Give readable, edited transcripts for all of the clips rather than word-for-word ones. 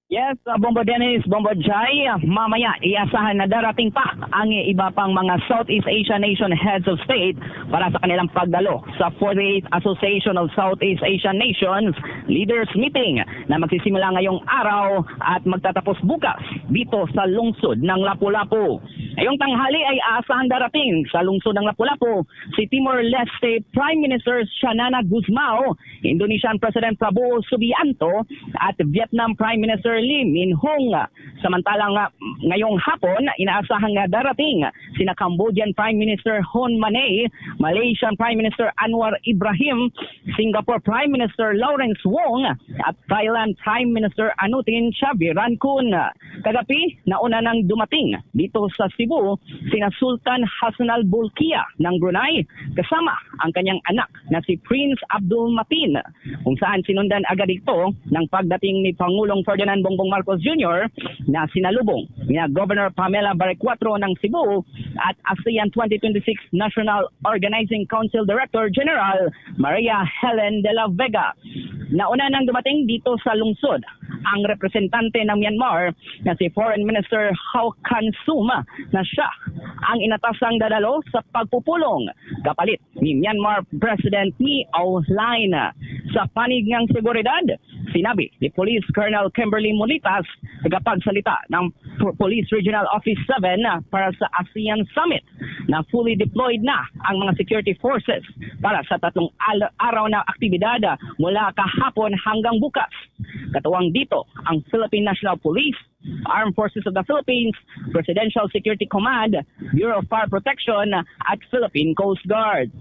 Yes, Bombo Dennis, Bombo Jai, mamaya iasahan na darating pa ang iba pang mga Southeast Asian nation heads of state para sa kanilang pagdalo sa 48th Association of Southeast Asian Nations Leaders Meeting na magsisimula ngayong araw at magtatapos bukas dito sa lungsod ng Lapu-Lapu. Ngayong tanghali ay aasahan darating sa lungsod ng Lapu-Lapu si Timor-Leste Prime Minister Xanana Gusmao, Indonesian President Prabowo Subianto at Vietnam Prime Minister Lee Min-hung. Samantalang ngayong hapon, inaasahan nga darating sina Cambodian Prime Minister Hun Manay, Malaysian Prime Minister Anwar Ibrahim, Singapore Prime Minister Lawrence Wong at Thailand Prime Minister Anutin Chavirankhun. Kagabi, nauna nang dumating dito sa Cebu sina Sultan Hassanal Bolkiah ng Brunei kasama ang kanyang anak na si Prince Abdul Matin, kung saan sinundan agad ito ng pagdating ni Pangulong Ferdinand Bongbong Marcos Jr. na sinalubong ni Governor Pamela Barrecuatro ng Cebu at ASEAN 2026 National Organizing Council Director General Maria Helen de la Vega. Nauna nang dumating dito sa lungsod ang representante ng Myanmar na si Foreign Minister Hau Kan Sum na siya ang inatasang dadalo sa pagpupulong kapalit ni Myanmar President Mi Aung Hlaing. Sa panig ng seguridad, sinabi ni Police Colonel Kimberly Molitas, tagapagsalita ng Police Regional Office 7 para sa ASEAN Summit, na fully deployed na ang mga security forces para sa 3 araw na aktibidad mula kahapon hanggang bukas. Katuwang dito ang Philippine National Police, Armed Forces of the Philippines, Presidential Security Command, Bureau of Fire Protection at Philippine Coast Guard.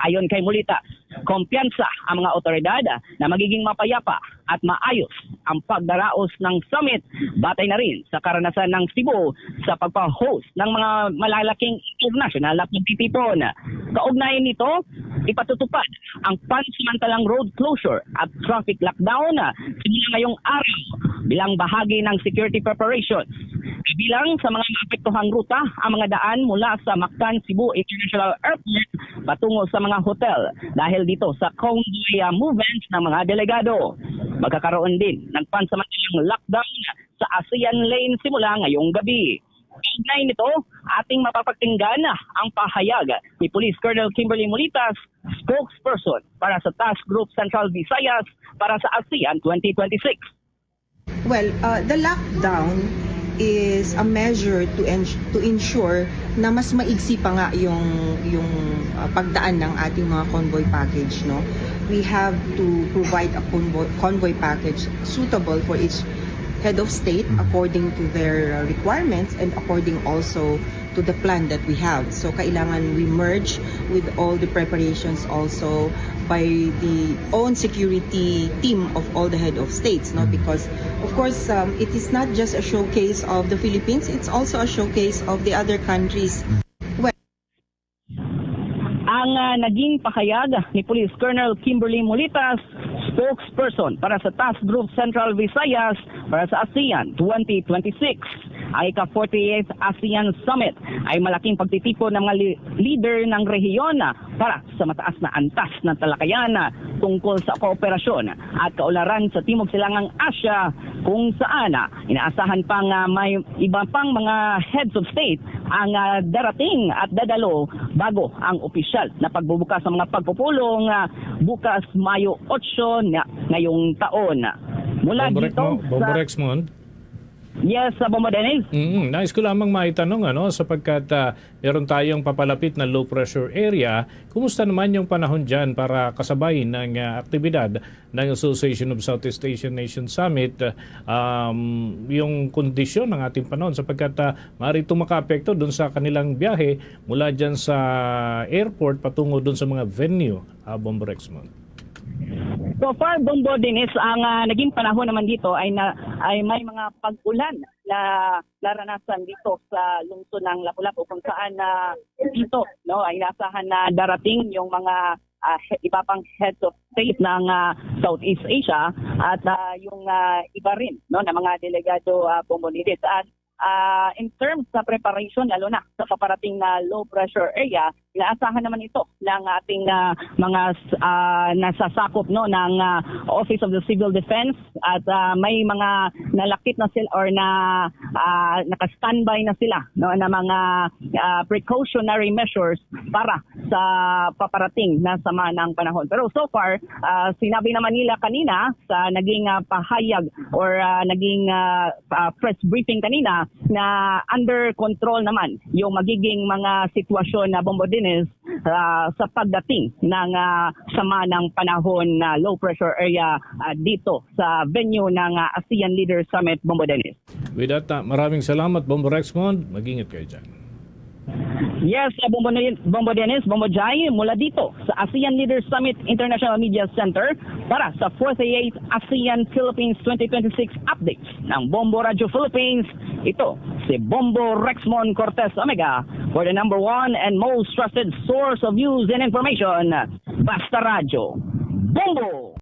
Ayon kay Molitas, kumpiyansa ang mga otoridad na magiging mapayapa at maayos ang pagdaraos ng summit, batay na rin sa karanasan ng Cebu sa pagpa-host ng mga malalaking international na pagtitipon. Kaugnay nito, ipatutupad ang pansamantalang road closure at traffic lockdown simula ngayong araw bilang bahagi ng security preparations. Bilang sa mga maapektuhang ruta ang mga daan mula sa Mactan Cebu International Airport patungo sa mga hotel dahil dito sa convoy movements ng mga delegado. Magkakaroon din ng pansamantalang lockdown sa ASEAN Lane simula ngayong gabi. Kaugnay nito, ating mapapakinggan ang pahayag ni Police Colonel Kimberly Molitas, spokesperson para sa Task Group Central Visayas para sa ASEAN 2026. Well, the lockdown is a measure to ensure na mas maigsi pa nga yung pagdaan ng ating mga convoy package, no. We have to provide a convoy package suitable for each head of state according to their requirements and according also to the plan that we have. So kailangan we merge with all the preparations also by the own security team of all the head of states, no? Because of course it is not just a showcase of the Philippines, it's also a showcase of the other countries. Ang naging pahayag ni Police Colonel Kimberly Molitas, spokesperson para sa Task Group Central Visayas para sa ASEAN 2026. Ang ika-48th ASEAN Summit ay malaking pagtitipon ng mga leader ng rehiyon para sa mataas na antas ng talakayan tungkol sa kooperasyon at kaunlaran sa Timog Silangang Asya, kung saan inaasahan pang may iba pang mga heads of state ang darating at dadalo bago ang opisyal na pagbubukas ng mga pagpupulong bukas Mayo 8 ngayong taon. Mula dito Bombo Rexmond. Yes, Bombo Dennis. Nais ko lamang maitanong sapagkat meron tayong papalapit na low pressure area. Kumusta naman yung panahon dyan para kasabay ng aktibidad ng Association of Southeast Asian Nations Summit, yung kondisyon ng ating panahon sapagkat maaari itong makaapekto dun sa kanilang biyahe mula dyan sa airport patungo dun sa mga venue, Bombo Rexmond. So far, Bombo Dennis, ang naging panahon naman dito ay may mga pag-ulan na naranasan dito sa lungsod ng Lapu-Lapu, kung saan dito ay inasahan na darating yung mga iba pang heads of state ng Southeast Asia at yung iba rin na mga delegado, Bombo Dennis. At in terms sa preparation, lalo na sa paparating na low pressure area, inaasahan naman ito ng ating mga nasasakop ng Office of the Civil Defense at may mga nalakip na sila or naka-standby na sila na mga precautionary measures para sa paparating na sama ng panahon. Pero so far, sinabi naman nila kanina sa naging pahayag or naging press briefing kanina na under control naman yung magiging mga sitwasyon na Bombo Dennis sa pagdating ng sama ng panahon na low pressure area dito sa venue ng ASEAN Leaders Summit, Bombo Dennis. With that, maraming salamat, Bombo Rexmond. Mag-ingat kayo dyan. Yes, Bombo Dennis, Bombo Jai, mula dito sa ASEAN Leaders Summit International Media Center para sa 48th ASEAN Philippines 2026 updates ng Bombo Radio Philippines. Ito si Bombo Rexmond Cortez Omega for the number one and most trusted source of news and information, Basta Radio. Bombo!